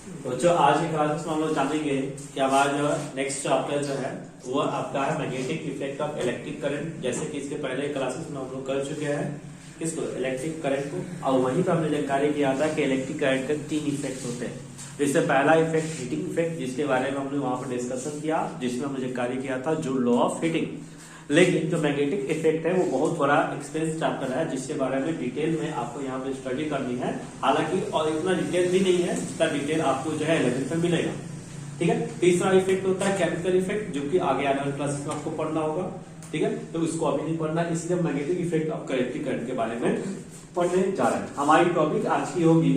बच्चों आज की क्लासेस में हम लोग जानेंगे कि हमारा जो नेक्स्ट चैप्टर जो है वो आपका है magnetic effect of electric current. जैसे कि इसके पहले क्लासेस में हम लोग कर चुके हैं किसको, इलेक्ट्रिक करंट को। और वहीं पर हमने जानकारी किया था कि इलेक्ट्रिक करंट के 3 इफेक्ट होते हैं। जिससे पहला इफेक्ट हीटिंग इफेक्ट, जिसके बारे में हमने वहां पर डिस्कशन किया, जिसमें हमने जानकारी किया था जो लॉ ऑफ हीटिंग। लेकिन जो मैग्नेटिक इफेक्ट है वो बहुत बड़ा एक्सपेंस चैप्टर है, जिसके बारे में डिटेल में आपको यहाँ पे स्टडी करनी है। हालांकि और इतना डिटेल भी नहीं है जितना डिटेल आपको जो है 11th में मिलेगा। ठीक है। तीसरा इफेक्ट होता है केमिकल इफेक्ट, जो कि आगे आने वाले क्लासेस में आपको पढ़ना होगा। ठीक है, तो इसको अभी नहीं पढ़ना, इसलिए magnetic effect of electric current के बारे में पढ़ने जा रहे हैं। हमारी टॉपिक आज की होगी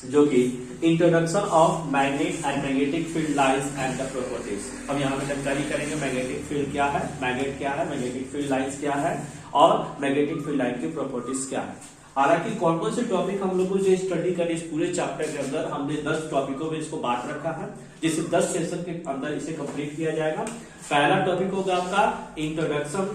जो कि introduction of magnet and magnetic field lines and the properties. हम यहाँ पे जानकारी करेंगे मैग्नेटिक फील्ड क्या है, मैग्नेट क्या है, मैग्नेटिक फील्ड लाइंस क्या है और मैग्नेटिक फील्ड लाइन की प्रॉपर्टीज क्या है। हालांकि कौन कौन से टॉपिक हम लोग को जो स्टडी करें इस पूरे चैप्टर के अंदर, हमने 10 टॉपिकों में इसको बांट रखा है, जिसे 10 सेशन के अंदर इसे कंप्लीट किया जाएगा। पहला टॉपिक होगा आपका इंट्रोडक्शन,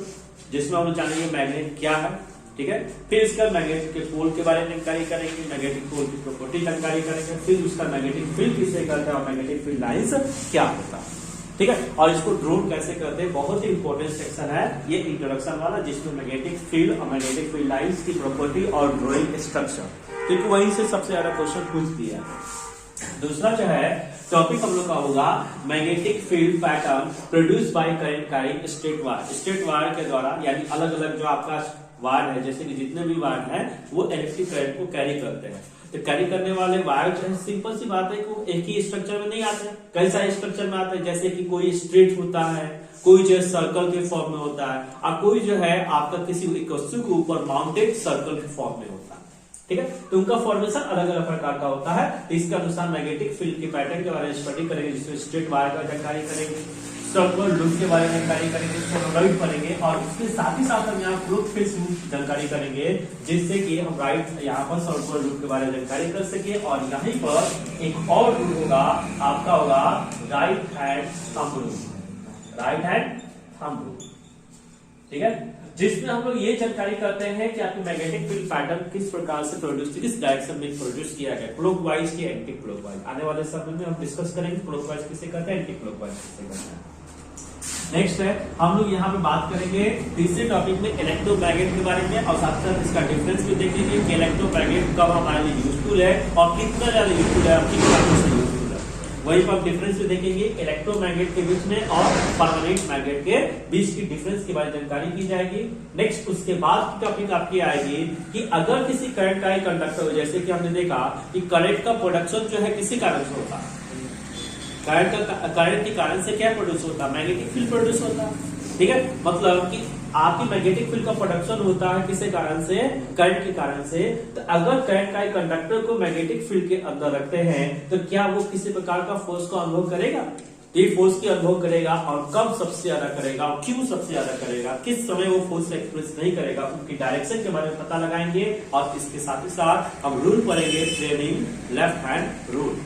जिसमें हम जानेंगे मैग्नेट क्या है। ठीक है, फिर इसका मैग्नेटिक के पोल के बारे में जानकारी करेंगे, मैग्नेटिक पोल की प्रॉपर्टी जानकारी करेंगे, फिर उसका मैग्नेटिक फील्ड किसे कहते हैं और मैग्नेटिक फील्ड लाइंस क्या होता है। ठीक है, और इसको ड्रोन कैसे करते हैं, बहुत ही इंपॉर्टेंट सेक्शन है ये इंट्रोडक्शन वाला, जिसमें मैग्नेटिक फील्ड और मैग्नेटिक फील्ड लाइंस की प्रॉपर्टी और ड्राइंग स्ट्रक्चर, क्योंकि वहीं से सबसे ज्यादा क्वेश्चन पूछ दिया है। दूसरा जो है टॉपिक हम लोग का होगा magnetic field pattern produce by current carrying straight wire. Straight wire के द्वारा, यानी अलग अलग जो आपका वायर है, जैसे कि जितने भी वायर है वो इलेक्ट्रिक करंट को कैरी करते हैं। तो कैरी करने वाले वायर जो है, सिंपल सी बात है कि वो एक ही स्ट्रक्चर में नहीं आते हैं, कई सारे स्ट्रक्चर में आते हैं। जैसे कि कोई स्ट्रेट होता है, कोई जो है सर्कल के फॉर्म में होता है, और कोई जो है आपका किसी वस्तु के ऊपर माउंटेड सर्कल के फॉर्म में होता है। ठीक है, तो उनका फॉर्मेशन अलग अलग प्रकार का होता है। तो इसके अनुसार मैग्नेटिक फील्ड के पैटर्न के बारे में स्टडी करेंगे, जिसमें स्ट्रेट वायर का जानकारी करेंगे, सर्कुलर लूप के बारे में जानकारी करेंगे, सोलोनॉइड पढ़ेंगे, और उसके साथ ही साथ हम यहाँ फ्लूइड फील्ड लूप जानकारी करेंगे, जिससे कि हम राइट यहाँ पर सर्कुलर लूप के बारे में जानकारी कर सके। और यहीं पर एक और रूल होगा आपका, होगा right hand thumb rule, right hand thumb rule. ठीक है, जिसमें हम लोग ये जानकारी करते हैं कि आपकी मैग्नेटिक फील्ड पैटर्न किस प्रकार से प्रोड्यूस, किस डायरेक्शन में प्रोड्यूस किया गया, क्लॉकवाइज की एंटी क्लॉकवाइज। आने वाले समय में हम डिस्कस करेंगे क्लॉकवाइज किसे कहते हैं, एंटी क्लॉकवाइज किसे कहते हैं। नेक्स्ट है हम लोग यहाँ पे बात करेंगे तीसरे टॉपिक में इलेक्ट्रोमैग्नेट के बारे में, और साथ साथ इसका डिफरेंस भी देखेंगे कि इलेक्ट्रोमैग्नेट कब हमारे लिए यूजफुल है और कितना ज्यादा यूजफुल है, किस कारण से यूजफुल है। वहीं पर डिफरेंस भी देखेंगे इलेक्ट्रोमैग्नेट के बीच में और परमानेंट मैग्नेट के बीच की डिफरेंस के बारे में जानकारी की जाएगी। नेक्स्ट उसके बाद की टॉपिक आपकी आएगी कि अगर किसी करंट का कंडक्टर हो, जैसे कि हमने देखा कि करंट का प्रोडक्शन जो है किसी कारण से होता है, करंट के कारण से क्या प्रोड्यूस होता है, मैग्नेटिक फील्ड प्रोड्यूस होता है। ठीक है, मतलब कि आपकी मैग्नेटिक फील्ड का प्रोडक्शन होता है किसी कारण से, करंट के कारण से। तो अगर करंट का कंडक्टर को मैग्नेटिक फील्ड के अंदर रखते हैं तो क्या वो किसी प्रकार का फोर्स को अनुभव करेगा, ये फोर्स की अनुभव करेगा, और कब सबसे ज्यादा करेगा और क्यों सबसे ज्यादा करेगा, किस समय वो फोर्स एक्सप्रेस नहीं करेगा, उनकी डायरेक्शन के बारे में पता लगाएंगे। और इसके साथ ही साथ हम रूल पढ़ेंगे, फ्लेमिंग लेफ्ट हैंड रूल।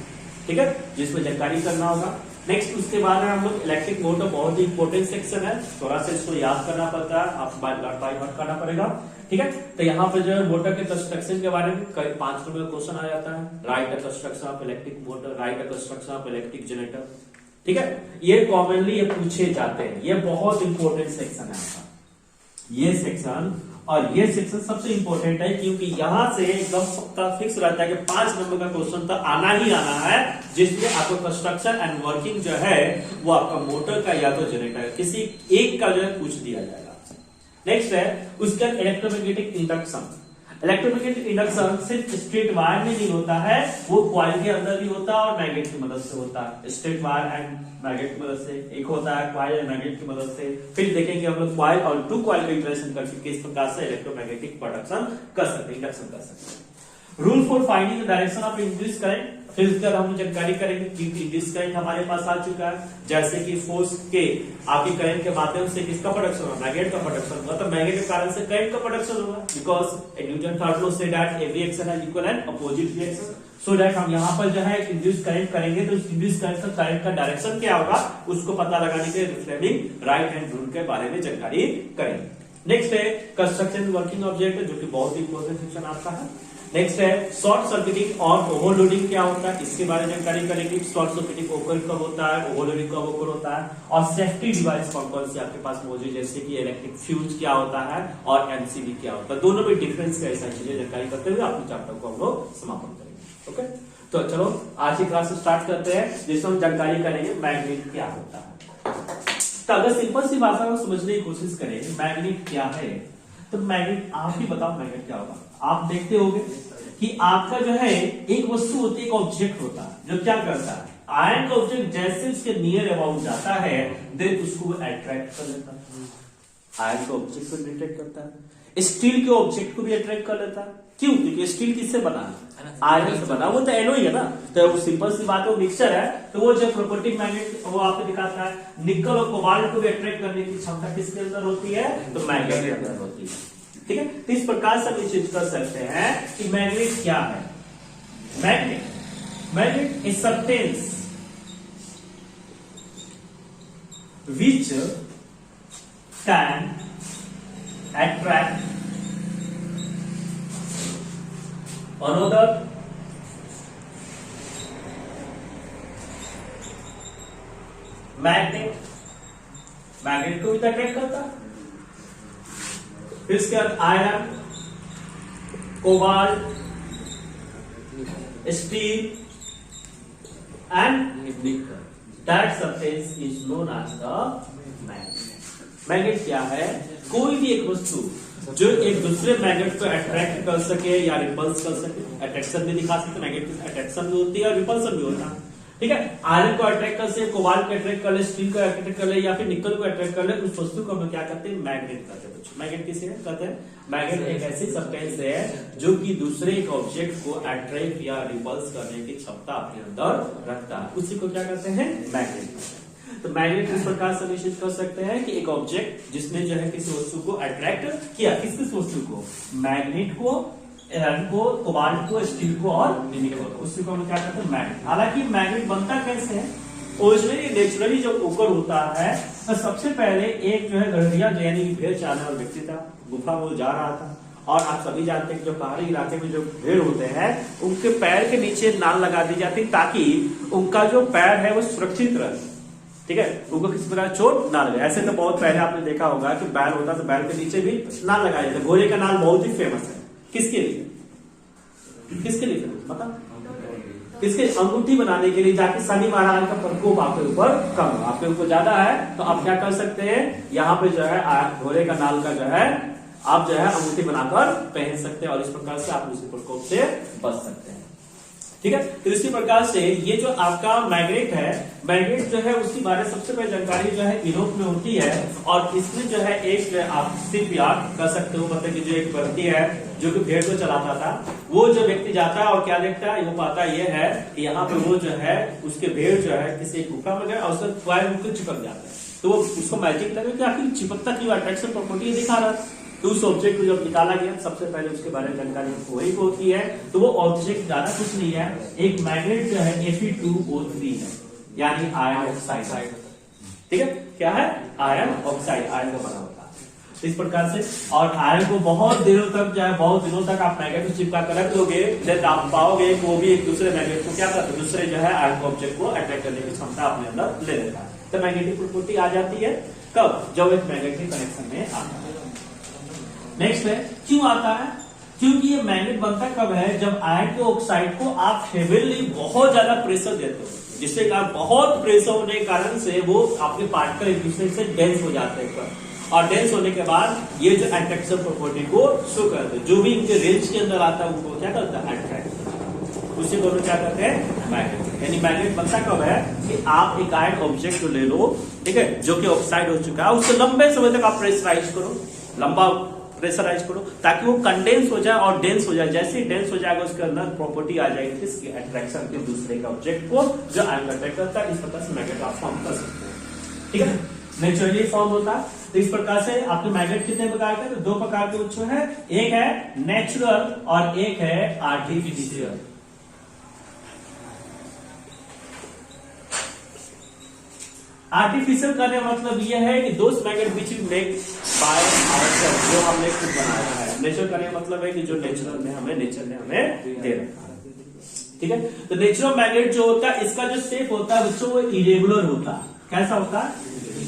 ठीक है, जिसमें जानकारी करना होगा। नेक्स्ट उसके बाद हम लोग इलेक्ट्रिक मोटर, बहुत ही इंपॉर्टेंट सेक्शन है, थोड़ा सा इसको याद करना पड़ता है, आप बाय हार्ट करना पड़ेगा। ठीक है, तो यहाँ पे जो है मोटर के कंस्ट्रक्शन के बारे में 5 नंबर का क्वेश्चन आ जाता है, right the construction of electric motor, right the construction of electric generator. ठीक है, ये कॉमनली ये पूछे जाते हैं, ये बहुत इंपॉर्टेंट सेक्शन है आपका ये सेक्शन। और ये सेक्शन सबसे इंपॉर्टेंट है क्योंकि यहां से एकदम सबका फिक्स रहता है कि 5 नंबर का क्वेश्चन तो आना ही आना है, जिसमें आपको कंस्ट्रक्शन एंड वर्किंग जो है वो आपका मोटर का या तो जनरेटर किसी एक का जो है पूछ दिया जाएगा। नेक्स्ट है उसका इलेक्ट्रोमैग्नेटिक इंडक्शन। इलेक्ट्रोमैग्नेटिक इंडक्शन सिर्फ स्ट्रेट वायर में नहीं होता है, वो कॉइल के अंदर भी होता है और मैग्नेट की मदद से होता है। स्ट्रेट वायर एंड मैग्नेट की मदद से, एक होता है कॉइल एंड मैग्नेट की मदद से। फिर देखेंगे हम लोग कॉइल और 2 कॉइल का इंटरेक्शन करके किस प्रकार से इलेक्ट्रोमैग्नेटिक प्रोडक्शन कर सकते हैं, इंडक्शन कर सकते हैं। Rule for finding the direction of induced current, फिर उसके बाद हम जानकारी करेंगे कि इंड्यूस्ड करंट हमारे पास आ चुका है, जैसे कि फोर्स के आपकी करंट के माध्यम से किसका प्रोडक्शन होगा, मैग्नेट का प्रोडक्शन होगा। तो मैग्नेट के कारण से करंट का प्रोडक्शन होगा, because Newton third law say that every action has equal and opposite reaction. So that हम यहाँ पर जो है इंड्यूस्ड करंट करेंगे तो इंड्यूस्ड करंट का डायरेक्शन क्या होगा उसको पता लगाने के लिए फ्लेमिंग राइट हैंड रूल के बारे में जानकारी करेंगे। नेक्स्ट है कंस्ट्रक्शन वर्किंग ऑब्जेक्ट, जो कि बहुत ही इंपॉर्टेंट सेक्शन आपका है। नेक्स्ट है शॉर्ट सर्किटिंग और ओवरलोडिंग क्या होता है, इसके बारे में जानकारी करेंगे। शॉर्ट सर्किटिंग ओकर कब होता है, ओवरलोडिंग कब ओकर होता है, और सेफ्टी डिवाइस कौन कौन से आपके पास मौजूद, जैसे कि इलेक्ट्रिक फ्यूज क्या होता है और एमसीबी क्या होता है, दोनों में डिफरेंस कैसा चीजें जानकारी करते हुए अपने चैप्टर को हम लोग समापन करेंगे। ओके, तो चलो आज की क्लास स्टार्ट करते हैं, जिसमें हम जानकारी करेंगे मैग्नेट क्या होता है। तो अगर सिंपल सी भाषा में समझने की कोशिश करें मैग्नेट क्या है, तो मैग्नेट आप ही बताओ मैग्नेट क्या होगा। आप देखते होंगे कि आपका जो है एक वस्तु होती है, एक ऑब्जेक्ट होता है जो क्या करता है, आयन का ऑब्जेक्ट जैसे उसके नियर अबाउट जाता है देन उसको अट्रैक्ट कर लेता है। आयन का ऑब्जेक्ट को डिटेक्ट करता है, स्टील के ऑब्जेक्ट को भी अट्रैक्ट कर लेता है। क्यों? क्योंकि स्टील किससे बना है, आयरन से बना, वो तो एलोई है ना, तो वो सिंपल सी बात है, वो मिक्सचर है। तो वो जो प्रॉपर्टी मैग्नेट वो आपको दिखाता है, निकल और कोबाल्ट को भी अट्रैक्ट करने की क्षमता किसके अंदर होती है, तो मैग्नेट के अंदर होती है। ठीक है, तो इस प्रकार से हम ये चीज कर सकते हैं कि मैग्नेट क्या है। Magnet is substance which can attract another magnet को भी अट्रैक्ट करता है। फिर इसके बाद iron, cobalt, steel and nickel, that substance is known as the magnet. Magnet क्या है, कोई भी एक वस्तु जो एक दूसरे मैग्नेट को अट्रैक्ट कर सके या रिपल्स कर सके। अट्रैक्शन भी दिखा सकते, मैग्नेट की अट्रैक्शन भी होती है और रिपल्सन भी होता है। ठीक है, आयरन को अट्रैक्ट कर से, कोबाल्ट को अट्रैक्ट कर ले, स्टील को अट्रैक्ट कर ले या फिर निकल को अट्रैक्ट कर ले, उस वस्तु को हम क्या कहते हैं, मैग्नेट कहते हैं। मैग्नेट किसे कहते हैं, मैग्नेट एक ऐसी सब्सटेंस है जो कि दूसरे एक ऑब्जेक्ट को अट्रैक्ट या रिपल्स करने की क्षमता अपने अंदर रखता है, उसी को क्या कहते हैं, मैग्नेट। तो मैग्नेट इस प्रकार से निश्चित कर सकते हैं कि एक ऑब्जेक्ट जिसने जो है किसी वस्तु को अट्रैक्ट किया, किस वस्तु को, मैग्नेट को, आयरन को, कोबाल्ट को, स्टील को और निकल को, उसी को हम क्या कहते हैं, मैग्नेट। हालांकि मैग्नेट बनता कैसे है, ओरिजिनली नेचुरली जब ओकर होता है तो सबसे पहले एक जो है गड़रिया यानी कि भेड़ चालने वाला व्यक्ति था, गुफा में जा रहा था, और आप सभी जानते हैं कि जो पहाड़ी इलाके में जो भेड़ होते हैं उनके पैर के नीचे नाल लगा दी जाती ताकि उनका जो पैर है वो सुरक्षित रहे। ठीक है, उनको किसी प्रकार चोट ना लगे। ऐसे तो बहुत पहले आपने देखा होगा कि बैल होता तो बैल के नीचे भी नाल लगाया जाता। घोड़े का नाल बहुत ही फेमस है, किसके लिए, किसके लिए फेमस पता, किसके, अंगूठी बनाने के लिए, जाके शनि महाराज का प्रकोप आपके ऊपर कम हो, आपके ऊपर ज्यादा है तो आप क्या कर सकते हैं, यहाँ पे जो है घोड़े का नाल का जो है आप जो है अंगूठी बनाकर पहन सकते हैं और इस प्रकार से आप उसी प्रकोप से बच सकते हैं। ठीक है, तो इसी प्रकार से ये जो आपका मैग्नेट है, मैग्नेट जो है उसकी बारे में सबसे पहले जानकारी जो है यूरोप में होती है, और इसमें जो है एक आप सिर्फ याद कर सकते हो, मतलब कि जो एक व्यक्ति है जो कि भेड़ को चलाता था, वो जो व्यक्ति जाता है और क्या देखता है, वो पाता ये है कि यहाँ पे वो जो है उसके भेड़ जो है किसी गुफा में गए और उसका क्वाइल को चिपक जाता है, तो वो उसको मैजिक लगे कि आखिर चिपकता की अट्रैक्शन प्रॉपर्टी दिखा रहा है। तो उस ऑब्जेक्ट को जब निकाला गया सबसे पहले उसके बारे में जानकारी वही होती है, तो वो ऑब्जेक्ट ज्यादा कुछ नहीं है, एक मैग्नेट जो है Fe2O3 है, यानी आयरन ऑक्साइड। ठीक है, क्या है, आयरन ऑक्साइड, आयरन का बना होता है। तो इस प्रकार से, और आयरन को बहुत दिनों तक जो है, बहुत दिनों तक आप मैग्नेट को चिपका कर रख लोगे, देन आप पाओगे वो भी एक दूसरे मैग्नेट को क्या करता है, दूसरे जो है आयरन ऑब्जेक्ट को अट्रैक्ट करने की क्षमता अपने अंदर ले लेता है। तो मैग्नेटिक प्रॉपर्टी आ जाती है कब, जब एक मैग्नेटिक कनेक्शन में आता है। नेक्स्ट है, क्यों आता है, क्योंकि ये मैग्नेट बनता कब है, जब आयरन के ऑक्साइड को आप हेवीली बहुत ज्यादा प्रेशर देते हो, जिससे आप बहुत प्रेशर होने के कारण से वो आपके पार्टिकल एक दूसरे से डेंस हो जाते हैं, और डेंस होने के बाद ये जो अट्रैक्शन प्रॉपर्टी को शो करते हैं, जो भी इनके रेंज के अंदर आता है उनको क्या करता है, अट्रैक्ट, उसी को क्या कहते हैं, मैग्नेट। यानी मैग्नेट बनता कब है कि आप एक आयरन ऑब्जेक्ट को ले लो, ठीक है, जो कि ऑक्साइड हो चुका है, उससे लंबे समय तक आप प्रेशराइज करो, लंबा प्रेशराइज करो ताकि वो कंडेंस हो जाए और डेंस हो जाए। जैसे ही डेंस हो जाएगा उसके अंदर प्रॉपर्टी आ जाएगी किसकी, अट्रैक्शन के, दूसरे का ऑब्जेक्ट को जो आयरन अट्रैक्ट करता है। इस प्रकार से मैग्नेट आप फॉर्म कर सकते हैं। ठीक है, नेचुरली फॉर्म होता है। तो इस प्रकार से आपके मैग्नेट कितने प्रकार के, तो दो प्रकार के उत्सव है, एक है नेचुरल और एक है आर्टिफिशियल। आर्टिफिशियल करने का मतलब यह है कि दोस्त magnet which make by ourself, जो हमने खुद बनाया है। नेचर का ये मतलब है कि जो नेचर ने हमें दे रखा है, ठीक है। तो नेचुरल मैग्नेट जो होता है, इसका जो शेप होता है बच्चों वो इरेगुलर होता है। कैसा होता है?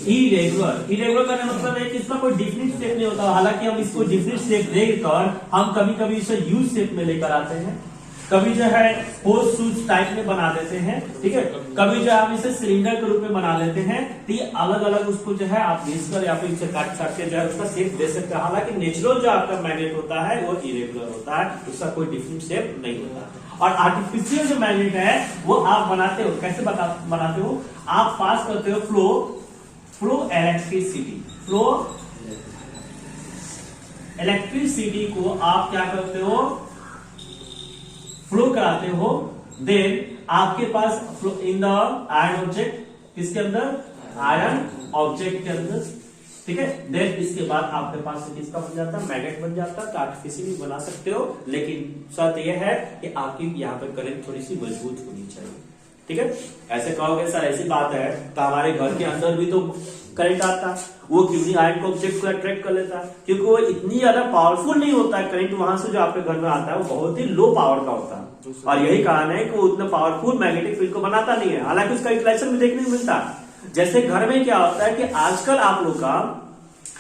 इरेगुलर का मतलब है कि इसका कोई डिफरेंट शेप नहीं होता। हालांकि हम इसको डिफरेंट शेप देकर हम कभी कभी इसे यू शेप में लेकर आते हैं, कभी जो है होर्स शूज टाइप में बना देते हैं, ठीक है। कभी जो है हम इसे सिलेंडर के रूप में बना लेते हैं। तो ये अलग अलग उसको जो है आप घिसकर या फिर इसे काट के जो है उसका शेप दे सकते हैं। हालांकि नेचुरल जो आपका मैग्नेट होता है वो इरेगुलर होता है, उसका कोई डिफरेंट शेप नहीं होता। और आर्टिफिशियल जो मैग्नेट है वो आप बनाते हो, कैसे बनाते हो? आप पास करते हो फ्लो इलेक्ट्रिसिटी को आप क्या करते हो? फ्लो कराते हो। देन आपके पास इन द आयरन ऑब्जेक्ट, किसके अंदर? आयरन ऑब्जेक्ट के अंदर, ठीक है। देन इसके बाद आपके पास किसका बन जाता है? मैग्नेट बन जाता है। तो आर्टिफिशियली बना सकते हो, लेकिन शर्त यह है कि आपकी यहाँ पे करंट थोड़ी सी मजबूत होनी चाहिए, ठीक है। ऐसे कहोगे सर ऐसी बात है तो हमारे घर के अंदर भी तो करंट आता, वो क्यों नहीं आयरन ऑब्जेक्ट को अट्रैक्ट कर लेता? क्योंकि वो इतनी ज्यादा पावरफुल नहीं होता है। करंट वहां से जो आपके घर में आता है वो बहुत ही लो पावर का होता है, और यही कारण है कि वो उतना पावरफुल मैग्नेटिक फील्ड को बनाता नहीं है। हालांकि उसका रिफ्लेक्शन भी देखने को मिलता है। जैसे घर में क्या होता है कि आजकल आप लोग का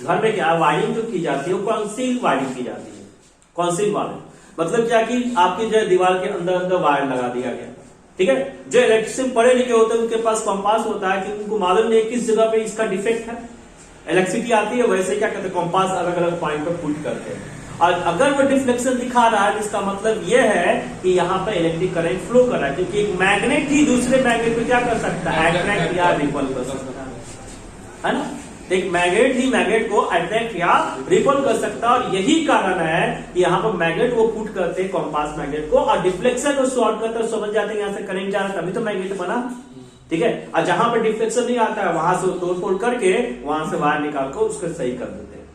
घर में क्या वायरिंग जो की जाती है वो कॉन्सील वायरिंग की जाती है। कॉन्सील वायरिंग मतलब क्या कि आपकी जो दीवार के अंदर वायर लगा दिया गया, ठीक है। जो इलेक्ट्रिशियन पढ़े लिखे होते हैं उनके पास कंपास होता है कि उनको मालूम नहीं किस जगह पे इसका डिफेक्ट है। इलेक्ट्रिसिटी आती है, वैसे क्या करते हैं कंपास अलग अलग पॉइंट पे पुट करते हैं, और अगर वो डिफ्लेक्शन दिखा रहा है इसका मतलब ये है कि यहाँ पे इलेक्ट्रिक करंट फ्लो कर रहा है। क्योंकि एक मैग्नेट ही दूसरे मैग्नेट को क्या कर सकता है? अट्रैक्ट या रिपल कर सकता है ना। एक मैग्नेट ही मैग्नेट को अट्रैक्ट या रिपल कर सकता है, और यही कारण है कि यहाँ पर मैग्नेट वो पुट करते हैं कंपास मैग्नेट को, और डिफ्लेक्शन को सॉर्ट करते समझ जाते हैं यहाँ से करंट जा रहा है, तभी तो मैग्नेट बना, ठीक है। और जहां पर डिफ्लेक्शन नहीं आता है वहां से तोड़ फोड़ करके वहां से वायर निकाल कर उसको सही कर देते हैं।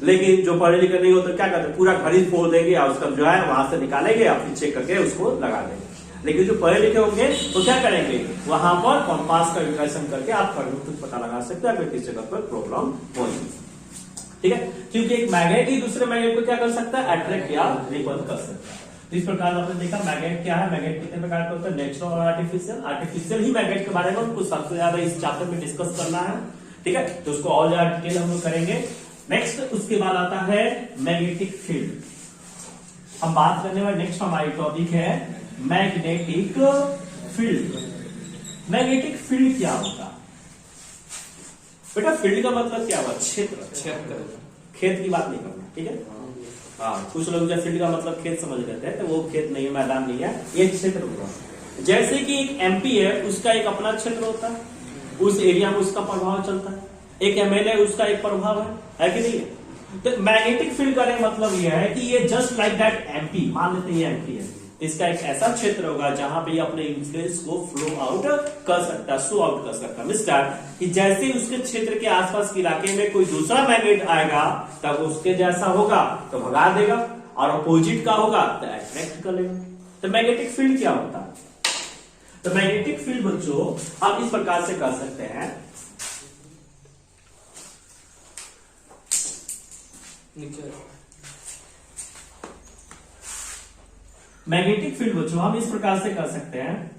लेकिन जो पढ़े लिखे नहीं होते क्या करते? पूरा घर ही फोड़ देंगे और उसका जो है वहां से निकालेंगे और फिर चेक करके उसको लगा देंगे। लेकिन जो पढ़े लिखे होंगे तो क्या करेंगे? वहां पर कंपास का इंटरेक्शन करके आप करंट पता लगा सकते हैं किस जगह पर प्रॉब्लम हो, ठीक है। क्योंकि एक मैग्नेट ही दूसरे मैग्नेट को क्या कर सकता है? अट्रैक्ट या रिपल कर सकता है। इस प्रकार आपने देखा मैग्नेट क्या है, मैग्नेट कितने प्रकार का होता है? नेचुरल और आर्टिफिशियल। आर्टिफिशियल ही मैग्नेट के बारे में हमको सबसे ज्यादा इस चैप्टर में डिस्कस करना है, ठीक है। तो उसको और ज्यादा डिटेल हम लोग करेंगे। नेक्स्ट उसके बाद आता है मैग्नेटिक फील्ड। हम बात करने वाले नेक्स्ट हमारी टॉपिक है मैग्नेटिक फील्ड। मैग्नेटिक फील्ड क्या होता? बेटा फील्ड का मतलब क्या हुआ? क्षेत्र। खेत की बात नहीं करना, ठीक है। हाँ, कुछ लोग जब फील्ड का मतलब खेत समझ लेते हैं, तो वो खेत नहीं है, मैदान नहीं है, ये क्षेत्र होगा। जैसे कि एक एमपी है, उसका एक अपना क्षेत्र होता है, उस एरिया में उसका प्रभाव चलता है। एक एमएलए उसका एक प्रभाव है कि नहीं है? तो मैग्नेटिक फील्ड का मतलब यह है कि ये जस्ट लाइक दैट एमपी, मान लेते हैं ये एमपी है, इसका एक ऐसा क्षेत्र होगा जहां पे अपने इंफ्लुएंस को फ्लो आउट कर सकता है, शो आउट कर सकता है। मिस्टर कि जैसे उसके क्षेत्र के आसपास के इलाके में कोई दूसरा मैग्नेट आएगा तब उसके जैसा होगा तो भगा देगा, और अपोजिट का होगा तो अट्रैक्ट कर लेगा। तो मैग्नेटिक फील्ड क्या होता है? तो मैग्नेटिक फील्ड बच्चों हम इस प्रकार से कर सकते हैं। मैग्नेटिक फील्ड बच्चों हम इस प्रकार से कर सकते हैं।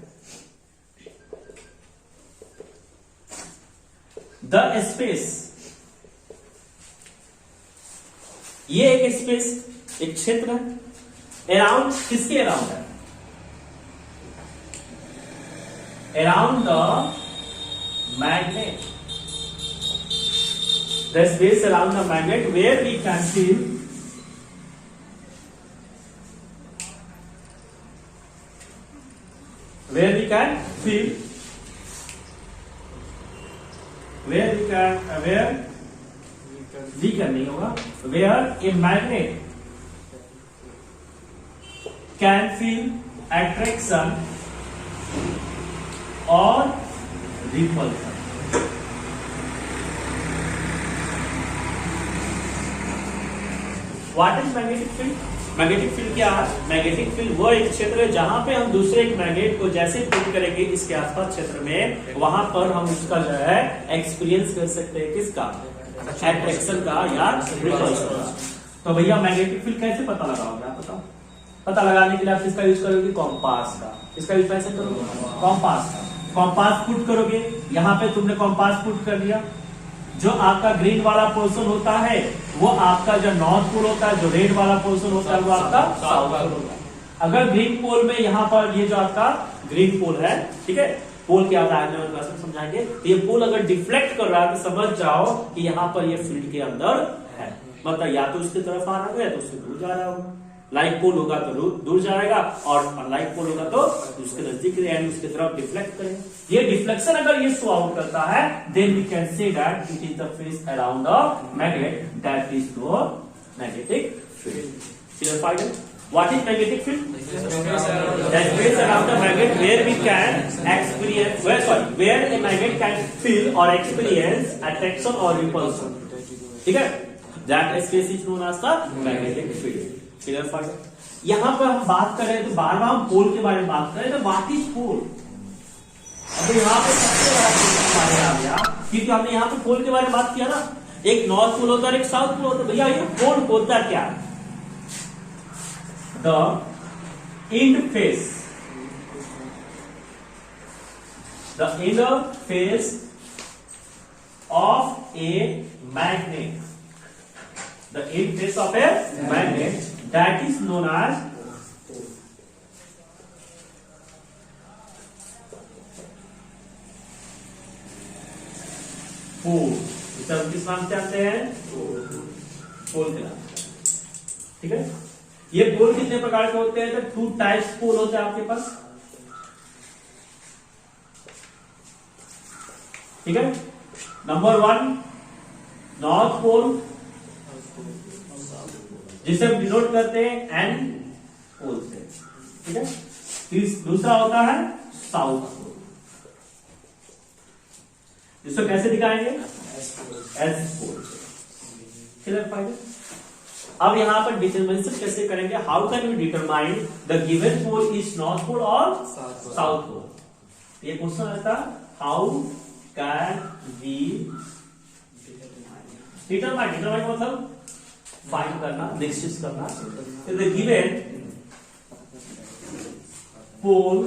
द स्पेस, ये एक स्पेस, एक क्षेत्र है। अराउंड, किसके अराउंड है? Around the magnet, the space around the magnet where we can feel where we can feel where we can नहीं होगा, where a magnet can feel attraction or repulsion। What is magnetic field? Magnetic field क्या है? Magnetic field वो एक क्षेत्र है जहां पे हम दूसरे एक मैग्नेट को जैसे पुट करेंगे इसके आसपास क्षेत्र में, वहां पर हम उसका जो है एक्सपीरियंस कर सकते हैं। किसका? एट्रैक्शन का या रिपल्शन का। तो भैया मैग्नेटिक फील्ड कैसे पता लगाओगे आप बताओ? पता लगाने के लिए आप किसका यूज करोगे? कॉम्पास का। किसका यूज कैसे करोगे? कॉम्पास का। कॉम्पास पुट करोगे, यहाँ पे तुमने कॉम्पास पुट कर दिया। जो आपका ग्रीन वाला पोर्शन होता है वो आपका जो नॉर्थ पोल होता है, जो रेड वाला पोर्शन होता है वो आपका साउथ पोल होता है। अगर ग्रीन पोल में यहाँ पर ये जो आपका ग्रीन पोल है, ठीक है, पोल क्या होता है क्लास में समझाएंगे। तो ये पोल अगर डिफ्लेक्ट कर रहा है तो समझ जाओ कि यहाँ पर ये फील्ड के अंदर है, मतलब या तो उसकी तरफ आ रहा है या तो उससे दूर जा रहा होगा। लाइक पोल होगा तो दूर जाएगा और अनलाइक पोल होगा तो उसके नजदीक यानी उसकी तरफ डिफ्लेक्ट करेगा। ये डिफ्लेक्शन अगर ये शो आउट करता है then we can say that it is the face around the magnet that is your magnetic field. Clear? What is magnetic field? That space around the magnet where we can experience, where a magnet can feel or experience attraction or repulsion. ठीक है? That space is known as the magnetic field. Clear? यहाँ पर हम बात कर रहे हैं तो बार बार हम पोल के बारे में बात कर रहे हैं। तो what is pole? अब यहाँ पे सबसे बड़ा क्वेश्चन हमारे आ गया क्योंकि हमने यहाँ पे पोल के बारे में बात किया ना, एक नॉर्थ पोल होता है और एक साउथ पोल होता है। भैया ये पोल होता क्या है? The interface, the inner face of a magnet, the interface of a magnet that is known as pole। इसे हम किस नाम से जानते हैं? पोल के नाम। ठीक है, ये पोल कितने प्रकार के होते हैं? तो 2 टाइप्स पोल होते हैं आपके पास। ठीक है, नंबर 1 नॉर्थ पोल जिसे हम डिनोट करते हैं एन पोल से। ठीक है, दूसरा होता है साउथ पोल, जिसको कैसे दिखाएंगे? S pole. क्लियर? अब यहाँ पर डिटरमिनेशन कैसे करेंगे? How can we determine the given pole is north pole और साउथ पोल? ये क्वेश्चन आता है, हाउ कैन वी डिटरमाइन मतलब फाइंड करना, निश्चित करना। The given pole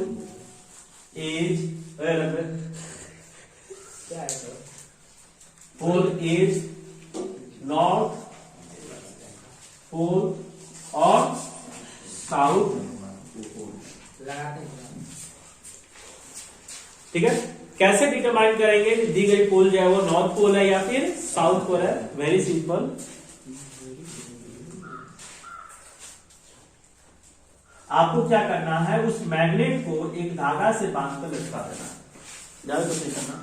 is north pole और साउथ पोल। ठीक है, कैसे डिटरमाइन करेंगे कि दी गई पोल जो है वो नॉर्थ पोल है या फिर साउथ पोल है? वेरी सिंपल, आपको क्या करना है, उस मैग्नेट को एक धागा से बांधकर लटका देना। ज्यादा कुछ नहीं करना।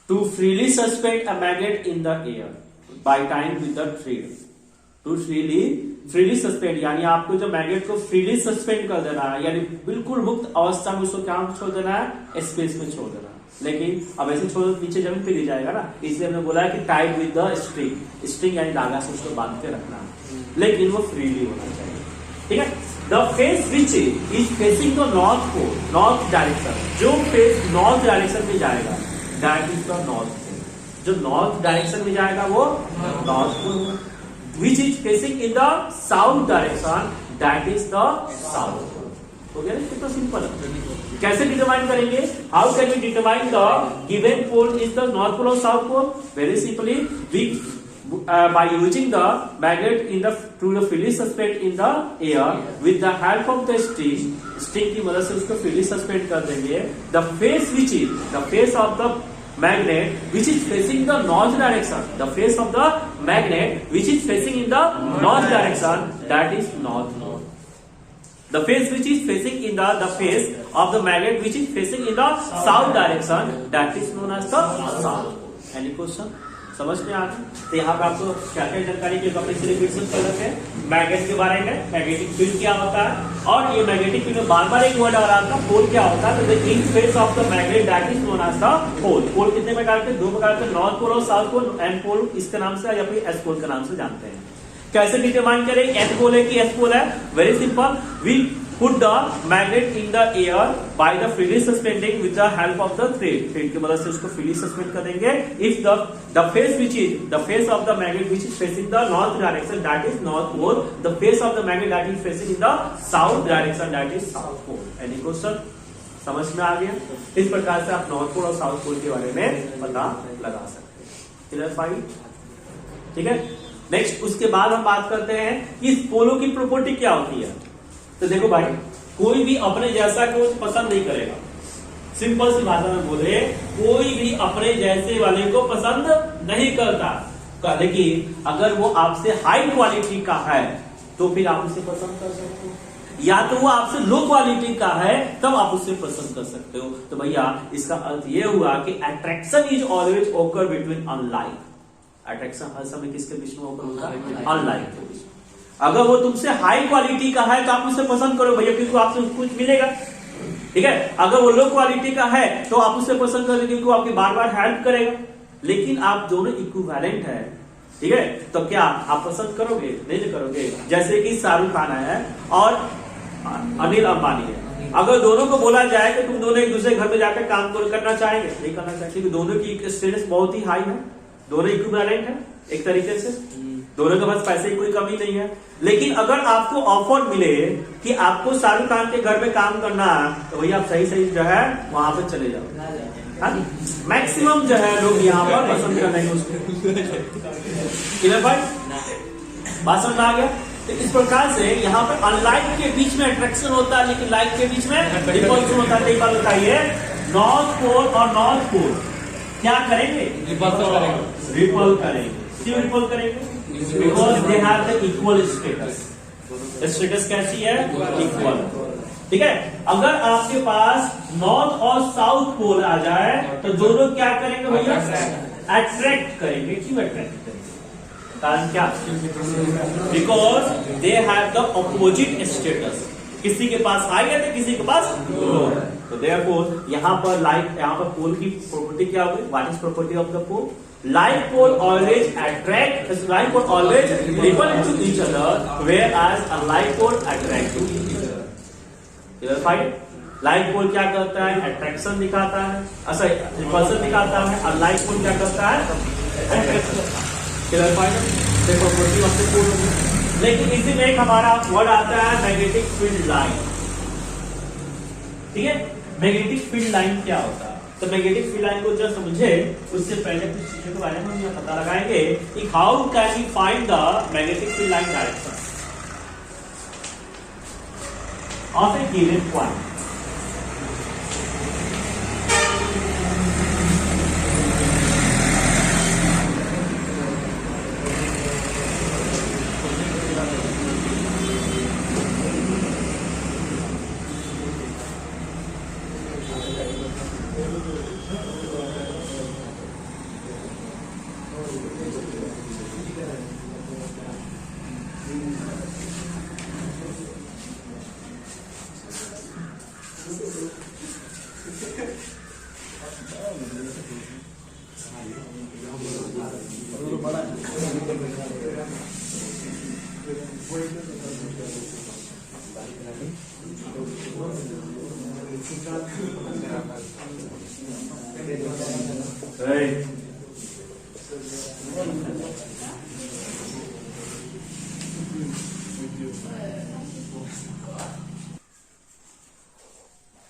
To freely suspend a magnet in the air by tying with the thread. To freely suspend यानी आपको जो मैग्नेट को फ्रीली सस्पेंड कर देना है, यानी बिल्कुल मुक्त अवस्था में उसको क्या छोड़ देना है? स्पेस में छोड़ देना है। लेकिन अब ऐसे छोड़ नीचे जमीन पे गिर जाएगा ना, इसलिए हमने बोला है कि टाइड विद द स्ट्रिंग यानी धागा से उसको बांध के रखना है, लेकिन वो फ्रीली होना चाहिए। ठीक है, the face which is facing the north pole, north direction, जो फेस नॉर्थ डायरेक्शन में जाएगा that is the north pole. जो नॉर्थ डायरेक्शन में जाएगा वो north pole. Which is facing in the south direction, that is the south pole। हो गया ना? कितना सिंपल है। कैसे डिटरमाइन करेंगे? How can we determine the given pole is the north pole or south pole? Very simply, we by using the magnet in the to the freely suspend in the air with the help of the string की मदद से उसको freely suspend कर देंगे। The face which is the face of the magnet which is facing the north direction, the face of the magnet which is facing in the north direction, that is north pole। The face which is facing in the face of the magnet which is facing in the south direction, that is known as the south pole। Any question? समझ में आ गई? तो यहाँ पे आपको क्या क्या जानकारी की अपने रिविजन कर रखे हैं मैग्नेट के बारे में, मैग्नेटिक फील्ड क्या होता है, और ये मैग्नेटिक फील्ड में बार बार एक वर्ड आ रहा था पोल क्या होता है। तो the interface of the magnet that is known as the pole. Pole कितने प्रकार के? 2 प्रकार के, नॉर्थ पोल और साउथ पोल। एन पोल इसके नाम से या फिर एस पोल के नाम से जानते हैं। कैसे डिटरमाइन करें एन पोल है कि एस पोल है? Very simple, we Put the magnet in the air by the freely suspending with the help of the thread. Thread की मदद से उसको freely suspend कर देंगे. If the face of the magnet which is facing the north direction, that is north pole. The face of the magnet that is facing in the south direction, that is south pole. Any question? समझ में आ गया? इस प्रकार से आप north pole और south पोल के बारे में पता लगा सकते हैं. Clear fine? ठीक है. नेक्स्ट उसके बाद हम बात करते हैं कि इस पोलों की प्रॉपर्टी क्या होती है. तो देखो भाई, कोई भी अपने जैसा को पसंद नहीं करेगा. सिंपल सी भाषा में बोले, कोई भी अपने जैसे वाले को पसंद नहीं करता. लेकिन अगर वो आपसे हाई क्वालिटी का है तो फिर आप उसे पसंद कर सकते हो, या तो वो आपसे लो क्वालिटी का है तब आप उसे पसंद कर सकते हो. तो भैया इसका अर्थ ये हुआ कि अट्रैक्शन इज ऑलवेज ओकर बिटवीन अनलाइक. अट्रैक्शन हर समय किसके बीच में ओकर होता है? अनलाइक के बीच. अगर वो तुमसे हाई क्वालिटी का है तो आप उसे पसंद करो भैया, क्योंकि आपसे कुछ मिलेगा. ठीक है. अगर वो लो क्वालिटी का है तो आप उसे पसंद करोगे क्योंकि वो आपकी बार बार हेल्प करेगा. लेकिन आप दोनों इक्विवेलेंट है, ठीक है, तो क्या आप पसंद करोगे? नहीं करोगे. जैसे कि शाहरुख खान है और अनिल अंबानी है. अगर दोनों को बोला जाए कि तुम दोनों एक दूसरे घर में जाकर काम करना चाहेंगे? नहीं करना चाहेंगे, क्योंकि दोनों की स्टेटस बहुत ही हाई है, दोनों इक्विवेलेंट है एक तरीके से, दोनों के पास पैसे की कोई कमी नहीं है. लेकिन अगर आपको ऑफर मिले कि आपको शाहरुख खान के घर में काम करना है तो भैया आप सही जो है वहां पर चले जाओ. मैक्सिमम जो है लोग यहाँ पर पसंद कर रहे हैं उसको. क्लियर भाई? बात समझ आ गया? तो इस प्रकार से यहाँ पर अनलाइक के बीच में अट्रैक्शन होता है, लेकिन लाइक के बीच में रिपल्शन होता है. एक बात बताइए, नॉर्थ पोल और नॉर्थ पोल क्या करेंगे? रिपल करेंगे. क्यों रिपल करेंगे? Because they have the equal status. Status कैसी है? इक्वल. ठीक है. अगर आपके पास नॉर्थ और साउथ पोल आ जाए तो दोनों क्या करेंगे भैया? अट्रैक्ट करेंगे. क्यों अट्रैक्ट करेंगे? कारण क्या? Because they have the opposite status. किसी के पास हाई है तो किसी के पास लो है. तो देयरफॉर यहाँ पर पोल की प्रॉपर्टी क्या होगी? What is property of the pole? Like pole always attract, like pole always repel to each other, whereas unlike pole attract to each other. Clarified? Like pole क्या करता है? Attraction दिखाता है, repulsion दिखाता है. Unlike pole क्या करता है? Attraction. Clarified? The property of the pole. लेकिन इसी में एक हमारा वर्ड आता है मैग्नेटिक फील्ड लाइन. ठीक है. मैग्नेटिक फील्ड लाइन क्या होता है? तो मैग्नेटिक फील्ड लाइन को जब समझे उससे पहले कुछ चीजों के बारे में हम पता लगाएंगे कि how can we find the magnetic field line direction of a given point.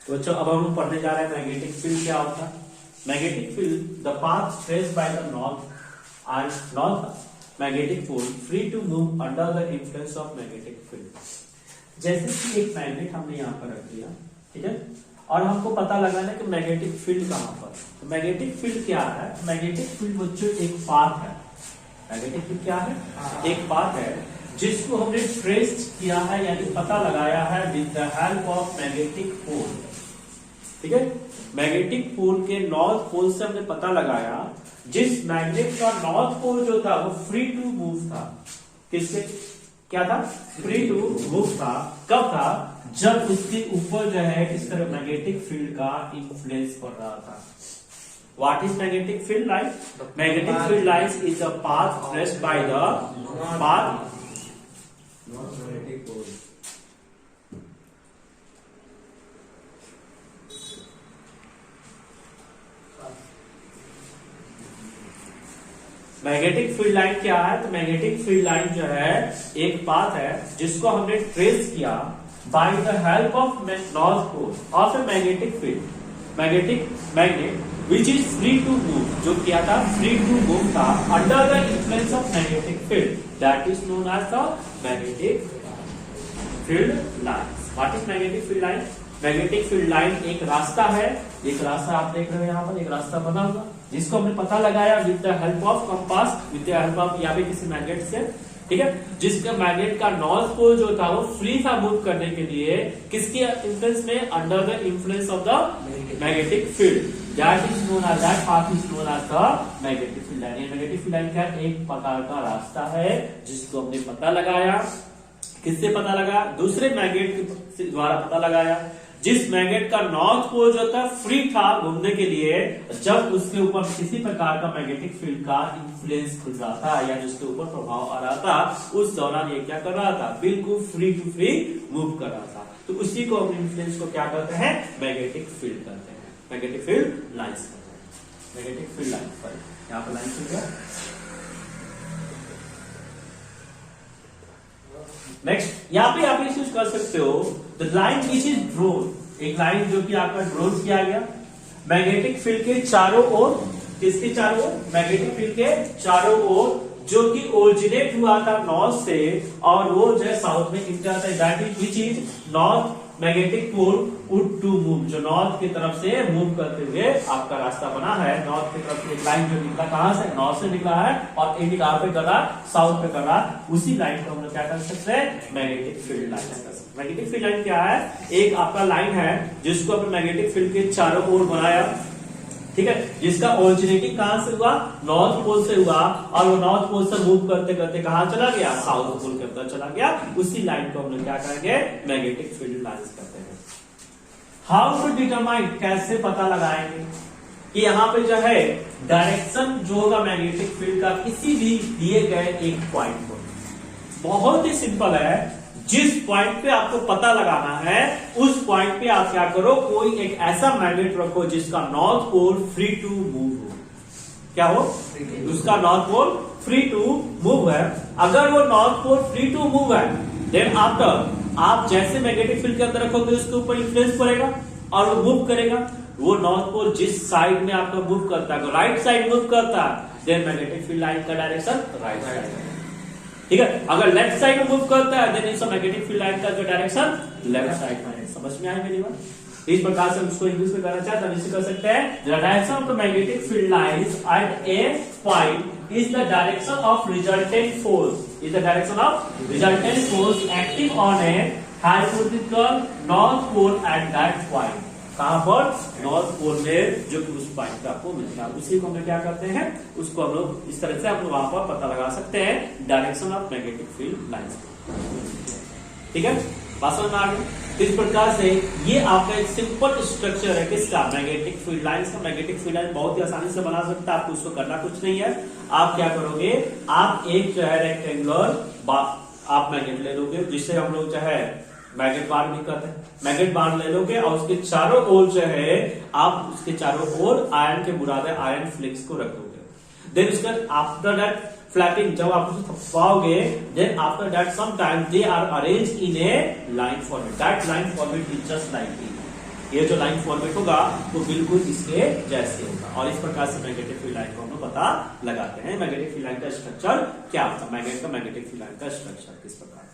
तो बच्चों अब हम पढ़ने जा रहे हैं मैग्नेटिक फील्ड क्या होता है. Magnetic field the path traced by the north magnetic pole free to move under the influence of magnetic field. जैसे कि एक मैग्नेट हमने यहाँ पर रख दिया, ठीक है, और हमको पता लगाना कि मैग्नेटिक फील्ड कहाँ पर. तो मैग्नेटिक फील्ड क्या है? मैग्नेटिक फील्ड बच्चों एक पाथ है. मैग्नेटिक फील्ड क्या है? एक पाथ है जिसको हमने ट्रेस किया है, यानी पता लगाया है with the help of magnetic pole. ठीक है. मैग्नेटिक पोल के नॉर्थ पोल से हमने पता लगाया. जिस मैग्नेट का नॉर्थ पोल जो था वो फ्री टू मूव था. किससे क्या था? फ्री टू मूव था. कब था? जब उसके ऊपर जो है इस तरह मैग्नेटिक फील्ड का इंफ्लुएंस पड़ रहा था. What is magnetic field line? Magnetic field lines is a path traced by the path magnetic field line क्या है? तो मैग्नेटिक फील्ड लाइन जो है एक पाथ है जिसको हमने ट्रेस किया by the help of north pole of a magnetic field. Magnet which is free to move, जो किया था फ्री टू मूव था under the influence of magnetic field, that is known as the magnetic field line. What is magnetic field line? Magnetic field line एक रास्ता है, एक रास्ता आप देख रहे हो यहाँ पर एक रास्ता बना हुआ जिसको हमने पता लगाया with the help of compass, with the help of या भी किसी मैग्नेट से, ठीक है, जिसका मैग्नेट का नॉर्थ पोल जो था वो फ्री था मूव करने के लिए, किसके इन्फ्लुएंस में? Under the influence of the magnetic field, that is known as that path is known as the magnetic field line. ये मैग्नेटिक फील्ड लाइन क्या है? एक प्रकार का रास्ता है जिसको हमने पता लगाया, किससे पता लगा? दूसरे मैग्नेट के द्वारा पता लगाया, जिस मैग्नेट का नॉर्थ पोल जो था फ्री था घूमने के लिए, जब उसके ऊपर किसी प्रकार का मैग्नेटिक फील्ड का इन्फ्लुएंस खुल रहा था या जिसके ऊपर प्रभाव आ रहा था, उस दौरान ये क्या कर रहा था? बिल्कुल फ्री टू फ्री मूव कर रहा था। तो उसी को हम इन्फ्लुएंस को क्या करते हैं? मैग्नेटिक फील्ड करते हैं, मैग्नेटिक फील्ड लाइन्स करते हैं, मैग्नेटिक फील्ड लाइन। यहाँ पर लाइन खुल गया। नेक्स्ट यहाँ पे आप यूज कर सकते हो the line which is drone, एक लाइन जो कि आपका ड्रोन किया गया मैग्नेटिक फील्ड के चारों ओर, किसके चारों ओर? मैग्नेटिक फील्ड के चारों ओर, जो कि ओरिजिनेट हुआ था नॉर्थ से और वो जो है साउथ में इंटर आता है, that is which is north magnetic pole would to move, जो नॉर्थ की तरफ से मूव करते हुए आपका रास्ता बना है, नॉर्थ की तरफ से एक लाइन जो निकला कहां से? नॉर्थ से निकला है और एक कहां पे कर रहा? साउथ पे कर रहा, उसी लाइन को हम लोग क्या कर सकते हैं? मैग्नेटिक फील्ड लाइन कर सकते हैं। मैग्नेटिक फील्ड लाइन क्या है? एक आपका लाइन है जिसको आपने मैग्नेटिक फील्ड के चारों ओर बनाया, ठीक है, जिसका ओरिजिनेटिंग कहां से हुआ? नॉर्थ पोल से हुआ और वो नॉर्थ पोल से मूव करते करते कहां चला गया? साउथ पोल के अंदर चला गया। उसी लाइन को हम लोग क्या करेंगे? मैग्नेटिक फील्ड लाइन्स करते हैं। हाउ टू डिटरमाइन, कैसे पता लगाएंगे कि यहाँ पे जो है डायरेक्शन जो होगा मैग्नेटिक फील्ड का किसी भी दिए गए एक पॉइंट पर? बहुत ही सिंपल है, जिस पॉइंट पे आपको पता लगाना है उस पॉइंट पे आप क्या करो? कोई एक ऐसा मैग्नेट रखो जिसका north pole free to move हो। क्या हो? उसका north pole free to move है। अगर वो north pole free to move है, देन आफ्टर आप जैसे मैग्नेटिक फील्ड के अंदर रखोगे उसके ऊपर इन्फ्लुएंस पड़ेगा और वो मूव करेगा। वो नॉर्थ पोल जिस साइड में आपका मूव करता है, राइट साइड मूव करता है, देन मैग्नेटिक फील्ड लाइन का डायरेक्शन राइट साइड है, ठीक है। अगर लेफ्ट साइड में मूव करता है, देन इस मैग्नेटिक फील्ड लाइन का जो डायरेक्शन लेफ्ट साइड में है। समझ में आई मेरी बात? इस प्रकार से हम उसको इंग्लिश में करना चाहते हैं, इसे कर सकते हैं the direction of the magnetic field lines at a point is the direction of resultant force, is the direction of resultant force acting on a hypothetical north pole at that point. कहां पर? North pole में, जो कि उस point पे आपको मिलता है। उसी को हम क्या करते हैं? उसको हम लोग इस तरह से हम लोग वहां पर पता लगा सकते हैं direction of magnetic field lines, ठीक है। बात समझ में आ गई? तो इस प्रकार से ये आपका एक सिंपल स्ट्रक्चर है किसका? मैग्नेटिक फील्ड लाइंस का। मैग्नेटिक फील्ड लाइन बहुत ही आसानी से बना सकता है, आपको उसको करना कुछ नहीं है। आप क्या करोगे? आप एक जो है रेक्टेंगुलर आप मैग्नेट ले लोगे, जिससे हम लोग जो है मैग्नेट बार भी कहते हैं, मैग्नेट बार ले लोगे और उसके चारों ओर जो है आप उसके चारों ओर आयरन के बुरादे आयरन फ्लिक्स को रख दोगे। देन उसका आफ्टर दैट फ्लैपिंग, जब आप उसे थपवाओगे, then after that some time they are arrange in a line format. That line format is just like ये जो लाइन फॉर्मेट होगा वो बिल्कुल इसके जैसे होगा। और इस प्रकार से मैग्नेटिक फील्ड लाइन को हम लोग पता लगाते हैं। मैग्नेटिक फील्ड लाइन का स्ट्रक्चर क्या होता है? मैग्नेट का मैग्नेटिक फील्ड लाइन का स्ट्रक्चर किस प्रकार का?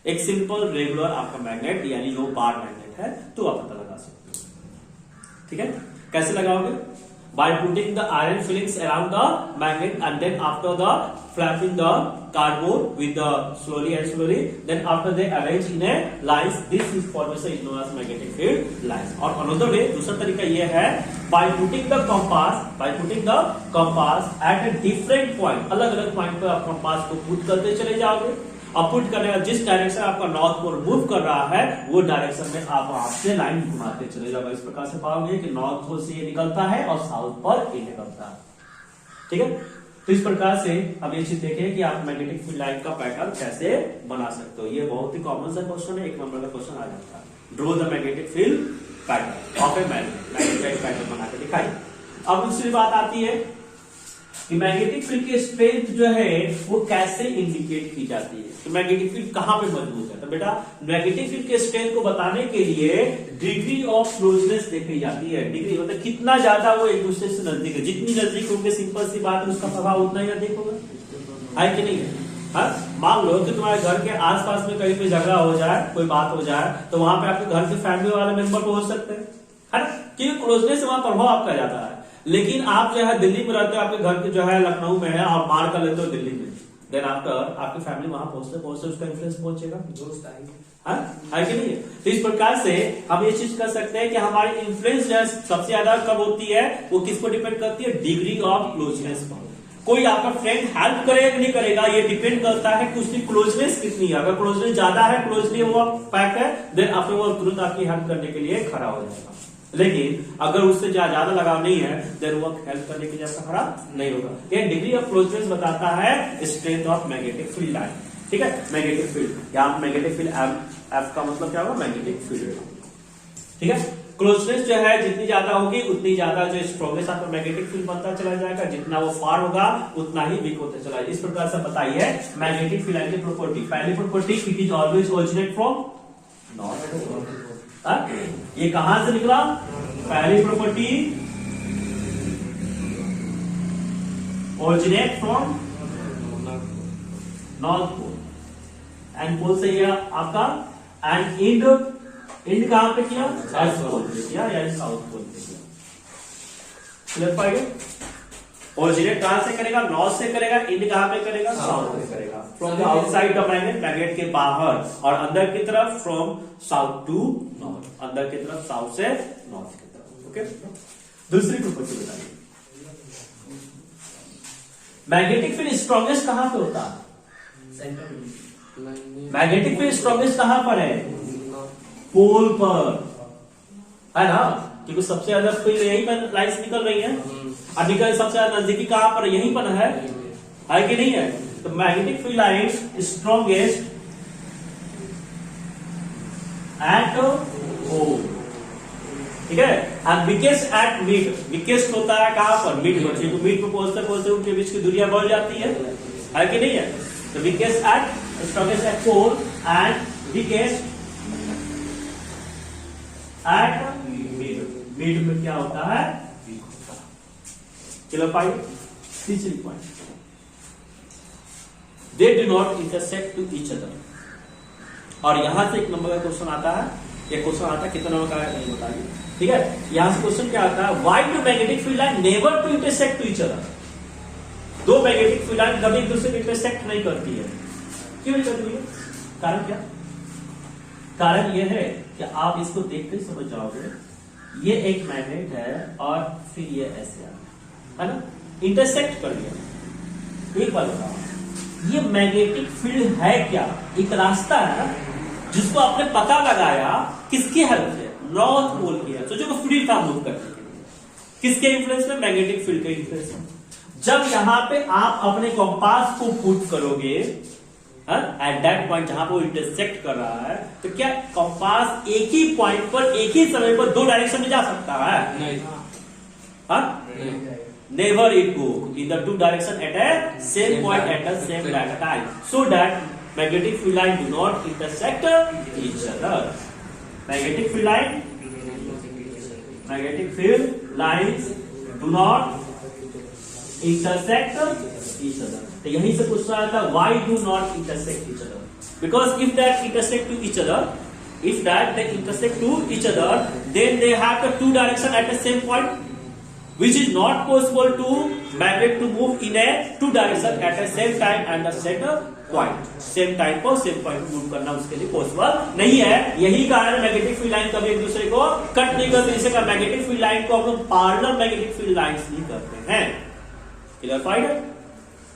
एक सिंपल रेगुलर आपका मैग्नेट यानी लो बार मैग्नेट है, तो आप पता लगा सकते हो, ठीक है। कैसे लगाओगे? By putting the iron filings around the magnet and then after the flapping the cardboard with the slowly and slowly, then after they arrange in a lines, this is formation is known as magnetic field lines. और another way, दूसरा तरीका ये है by putting the compass at a different point, अलग अलग point पर आप compass को पुट करते चले जाओगे और पुट करने का जिस डायरेक्शन आपका नॉर्थ पोल मूव कर रहा है वो डायरेक्शन में आप आपसे लाइन घुमाते चले जाओगे। इस प्रकार से पाओगे कि नॉर्थ पोल से ये निकलता है और साउथ पर ये निकलता है, ठीक है। तो इस प्रकार से अब ये चीज देखें कि आप मैग्नेटिक फील्ड लाइन का पैटर्न कैसे बना सकते हो। ये बहुत ही कॉमन सा क्वेश्चन है, 1 नंबर का क्वेश्चन आ जाता है। Draw the magnetic field pattern of a magnet, magnetic pattern बना के दिखाई। अब दूसरी बात आती है कि मैग्नेटिक फील्ड की स्ट्रेंथ जो है वो कैसे इंडिकेट की जाती है, तो मैग्नेटिक फील्ड कहां पे मजबूत है। तो बेटा मैग्नेटिक फील्ड के स्ट्रेंथ को बताने के लिए डिग्री ऑफ क्लोजनेस देखी जाती है। डिग्री मतलब कितना ज्यादा वो एक दूसरे से नजदीक है, जितनी नजदीक होंगे सिंपल सी बात है उसका प्रभाव उतना ही अधिक होगा, है कि नहीं है। मान लो कि तुम्हारे घर के आसपास में कहीं पे झगड़ा हो जाए, कोई बात हो जाए, तो वहां पे आपके घर के फैमिली वाले मेंबर पहुंच सकते हैं, है ना, क्योंकि क्लोजनेस से वहां प्रभाव आपका जाता है। लेकिन आप जो है दिल्ली में रहते हो, आपके घर के जो है लखनऊ में है, आप मार कर लेते हो दिल्ली में, देन आफ्टर आपकी फैमिली वहां पहुंचते उसका इन्फ्लुएंस पहुंचेगा, है कि नहीं। तो इस प्रकार से हम ये चीज कर सकते हैं कि हमारी इन्फ्लुएंस जो है सबसे ज्यादा कब होती है, वो किस पर डिपेंड करती है, डिग्री ऑफ क्लोजनेस पर। कोई आपका फ्रेंड हेल्प करेगा कि नहीं करेगा ये डिपेंड करता है कि उसकी क्लोजनेस कितनी है। अगर क्लोजनेस ज्यादा है, क्लोजली वो पैक है, देन आपको वो तुरंत आपकी हेल्प करने के लिए खड़ा हो जाएगा। लेकिन अगर उससे ज्यादा लगाव नहीं है, देन वो हेल्प करने के लिए आपका खड़ा नहीं होगा। ये डिग्री ऑफ क्लोजनेस बताता है strength of magnetic field line. ठीक है, मैग्नेटिक फील्ड, यहाँ मैग्नेटिक फील्ड एफ का मतलब क्या होगा, मैग्नेटिक फील्ड। ठीक है, क्लोजनेस जो है जितनी ज्यादा होगी उतनी ज्यादा जो स्ट्रॉन्गेस्ट आपका मैग्नेटिक फील्ड बनता चला जाएगा, जितना वो फार होगा उतना ही वीक होता चला जाएगा। इस प्रकार से बताइए मैग्नेटिक फील्ड लाइन की प्रॉपर्टी। पहली property, it is always originate from north. ये कहां से निकला, पहली property originate from north pole, and pole से ये आपका, एंड इंड कहां पे किया, साउथ पोल पे किया, यानी साउथ पोल पे किया। क्लियर पाएगा, ओरिजिनेट कहां से करेगा, नॉर्थ से करेगा, इंड कहां पे करेगा, साउथ में करेगा। From the outside the magnet, magnet के बाहर, और अंदर की तरफ फ्रॉम साउथ टू नॉर्थ, अंदर की तरफ साउथ से नॉर्थ की तरफ। ओके, दूसरी प्रॉपर्टी बताइए, मैग्नेटिक फील्ड स्ट्रॉन्गेस्ट कहां पे होता है, मैग्नेटिक फील्ड स्ट्रॉन्गेस्ट कहां पर है, पोल पर, है ना, क्योंकि सबसे ज्यादा फील्ड यही पर लाइन्स निकल रही है, और निकल सबसे ज्यादा नजदीकी कहां पर, यहीं पर है कि नहीं है। तो magnetic field line strongest at pole, ठीक है, and weakest at mid, weakest होता है कहां पर, मिड पर, क्योंकि मिड पर पहुंचते पहुंचते उनके बीच की दूरियां बढ़ जाती है कि नहीं है। तो weakest at, strongest at pole and weakest at mid, mid में क्या होता है, चलो पाई। तीसरी point, they do not intersect to each other, और यहां से एक नंबर का क्वेश्चन आता है, ये क्वेश्चन आता है कितना नंबर का है नहीं बताइए, ठीक है। यहां से क्वेश्चन क्या आता है, why do magnetic field line never to intersect to each other, दो मैग्नेटिक फील्ड लाइन कभी एक दूसरे को इंटरसेक्ट नहीं करती है, क्यों नहीं करती है, कारण क्या, कारण यह है कि आप इसको देखते ही समझ जाओगे, ये एक मैग्नेट है और फिर ये ऐसे है ना, इंटरसेक्ट कर दिया। एक बार बताओ, ये मैग्नेटिक फील्ड है क्या, एक रास्ता है ना, जिसको आपने पता लगाया किसकी हेल्प से, नॉर्थ पोल की हेल्प से, जो फ्री था मूव करने के लिए, किसके इन्फ्लुएंस में, मैग्नेटिक फील्ड के इन्फ्लुएंस में। जब यहां पे आप अपने कंपास को पुट करोगे एट दैट पॉइंट जहां पर वो इंटरसेक्ट कर रहा है, तो क्या कंपास एक ही पॉइंट पर एक ही समय पर दो डायरेक्शन में जा सकता है, नहीं, never it go in the two direction at a same point at the same time, so that magnetic field line do not intersect each other. Magnetic field line, magnetic field lines do not intersect each other. तो यहीं से पूछना आता है, why do not intersect each other, because if that intersect to each other, if that they intersect to each other, then they have the two direction at the same point, which is not possible to magnet to move in a two direction at the same time and the center point, same time पर same point move करना उसके लिए possible नहीं है। यही कारण magnetic field line कभी एक दूसरे को कट नहीं करते, इसे का मैग्नेटिक फील्ड लाइन को हम लोग पैरेलल मैग्नेटिक फील्ड लाइंस नहीं करते हैं। क्लियरफाइड है,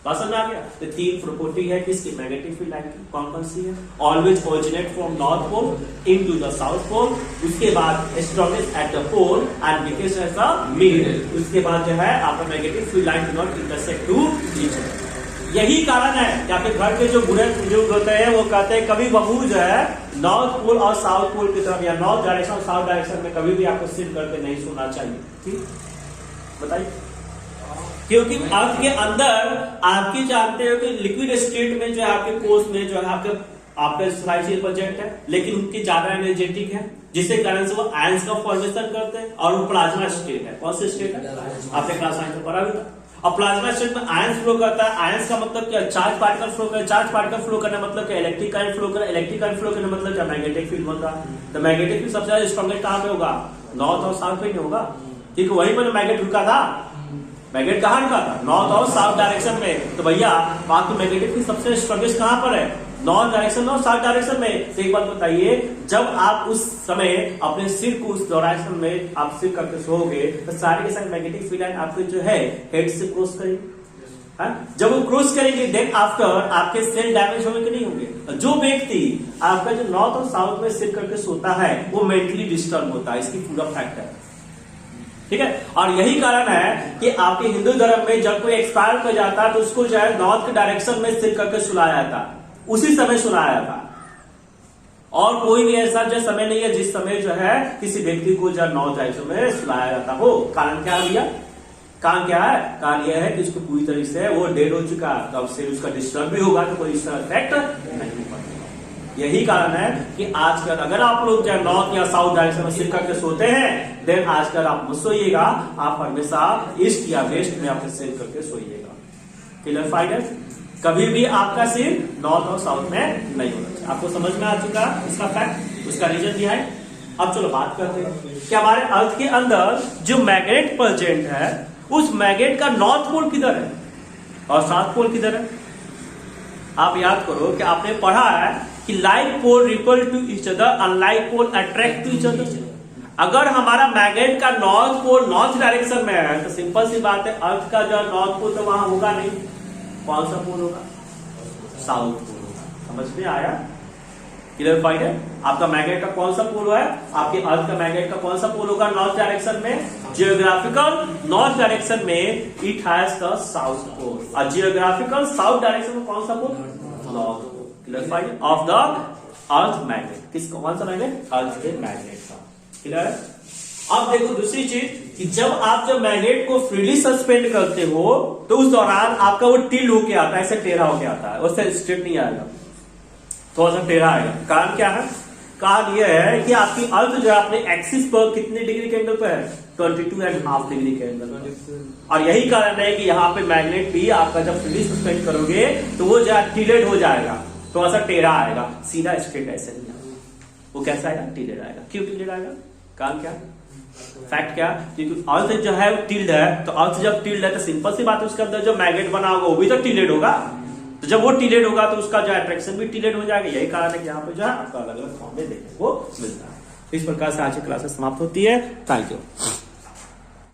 बात समझ आ गया। तो तीन प्रॉपर्टी है किसकी, मैग्नेटिक फील्ड लाइन की, कौन कौन सी है, always originate from north pole into the south pole, उसके बाद strongest at the pole and weakest at the mid, उसके बाद जो है आपका magnetic field line do not intersect to each other. यही कारण है कि आपके घर के जो बूढ़े बुजुर्ग होते हैं वो कहते हैं कभी बहू जो है नॉर्थ पोल और साउथ पोल की तरफ या नॉर्थ डायरेक्शन और साउथ डायरेक्शन में कभी भी आपको सिर करके नहीं सोना चाहिए। ठीक, बताइए क्योंकि अर्थ के अंदर आपके जानते हो कि लिक्विड स्टेट में जो है आपके कोर्स में जो है आपका सोसाइटी प्रेजेंट है, लेकिन उनकी ज्यादा एनर्जेटिक है, जिसके कारण से वो आयंस का फॉर्मेशन करते हैं और वो प्लाज्मा स्टेट है। कौन सा स्टेट है? आपने क्लास 9 में पढ़ा भी था। और प्लाज्मा स्टेट में आयंस फ्लो करता है। आयंस का मतलब क्या? चार्ज पार्टिकल फ्लो करे। चार्ज पार्टिकल फ्लो करने मतलब क्या? इलेक्ट्रिक करंट फ्लो करे। इलेक्ट्रिक करंट फ्लो करने मतलब क्या? मैग्नेटिक फील्ड बनता है। तो मैग्नेटिक फील्ड सबसे ज्यादा स्ट्रॉन्गेस्ट कहां पे होगा? नॉर्थ और साउथ पे नहीं होगा, क्योंकि वहीं पर मैग्नेट रुका था। मैग्नेट कहां रुका था? नॉर्थ और साउथ डायरेक्शन में। तो भैया आपकी मैग्नेटिक फील्ड सबसे स्ट्रॉन्गेस्ट कहां पर है? नॉर्थ डायरेक्शन में और साउथ डायरेक्शन में। तो एक बात बताइए, जब आप उस समय अपने सिर को उस डायरेक्शन में आप सिर करके सोओगे तो सारे के सारे मैग्नेटिक फील्ड आपके जो है हेड से क्रॉस करेंगे। जब वो क्रॉस करेंगे देन आफ्टर आपके सेल डैमेज होंगे कि नहीं होंगे? जो व्यक्ति आपका जो नॉर्थ और साउथ में सिर करके सोता है वो मेंटली डिस्टर्ब होता है। इसकी पूरा फैक्ट है, ठीक है। और यही कारण है कि आपके हिंदू धर्म में जब कोई एक्सपायर कर जाता है तो उसको जो है नॉर्थ के डायरेक्शन में सिर करके सुलाया जाता है, उसी समय सुलाया जाता है। और कोई भी ऐसा जो समय नहीं है जिस समय जो है किसी व्यक्ति को जो नॉर्थ डायरेक्शन में सुलाया जाता हो। कारण क्या है भैया? कारण क्या है? कारण यह है कि उसको पूरी तरीके से वो डेड हो चुका है, तो अब से उसका डिस्टर्ब भी होगा तो कोई इसका इफेक्ट नहीं पड़ेगा। यही कारण है कि आजकल अगर आप लोग जो नॉर्थ या साउथ डायरेक्शन में सिर करके सोते हैं देन आजकल आप मत सोइएगा, आप हमेशा ईस्ट या वेस्ट में आपके सिर करके सोइएगा। Clear final? कभी भी आपका सिर नॉर्थ और साउथ में नहीं होना चाहिए। आपको समझ में आ चुका इसका फैक्ट, उसका रीजन दिया है। अब चलो बात करते हैं कि हमारे अर्थ के अंदर जो मैग्नेट प्रेजेंट है उस मैग्नेट का नॉर्थ पोल किधर है और साउथ पोल किधर है? आप याद करो कि आपने पढ़ा है कि like pole repel to each other, unlike pole attract to each other. अगर हमारा मैग्नेट का नॉर्थ पोल नॉर्थ डायरेक्शन में है तो सिंपल सी बात है अर्थ का जो नॉर्थ पोल तो वहां होगा नहीं। कौन सा पोल होगा? साउथ पोल होगा। समझ में आया? क्लियर फाइड है? आपका मैग्नेट का कौन सा पोल है? आपके अर्थ का मैग्नेट का कौन सा पोल होगा? नॉर्थ डायरेक्शन में। जियोग्राफिकल नॉर्थ डायरेक्शन में it has the south pole और जियोग्राफिकल साउथ डायरेक्शन में कौन सा pole? North pole. Clarified? Of the earth magnet. किसका? कौन सा मैग्नेट? अर्थ के मैग्नेट का। क्लियर? अब देखो दूसरी चीज कि जब आप जब मैग्नेट को फ्रीली सस्पेंड करते हो तो उस दौरान आपका वो टिल होके आता है, ऐसे टेढ़ा होके आता है, उससे स्ट्रेट नहीं आएगा, थोड़ा सा टेढ़ा आएगा। कारण क्या है? कारण यह है कि आपकी अर्थ जो है अपने एक्सिस पर कितने डिग्री के एंगल पर है? 22.5 डिग्री के एंगल पर। और यही कारण है कि यहाँ पे मैग्नेट भी आपका जब फ्रीली सस्पेंड करोगे तो वो जो टिलेड हो जाएगा, थोड़ा सा टेढ़ा आएगा, सीधा स्ट्रेट ऐसे नहीं आएगा। वो कैसा आएगा? टिलेड आएगा। क्यों टिलेड आएगा? कारण क्या? फैक्ट क्या? क्योंकि अर्थ जो है टिल्ड है, तो अर्थ जब टिल्ड है तो सिंपल सी बात है उसके अंदर जो मैग्नेट बना होगा वो भी तो टिलेड होगा। तो जब वो टिलेड होगा तो उसका जो अट्रैक्शन भी टिलेड हो जाएगा। यही कारण है कि यहाँ पे जो है आपका अलग अलग फॉर्म में देखने को मिलता है। इस प्रकार से आज की क्लासेस समाप्त होती है। Thank you.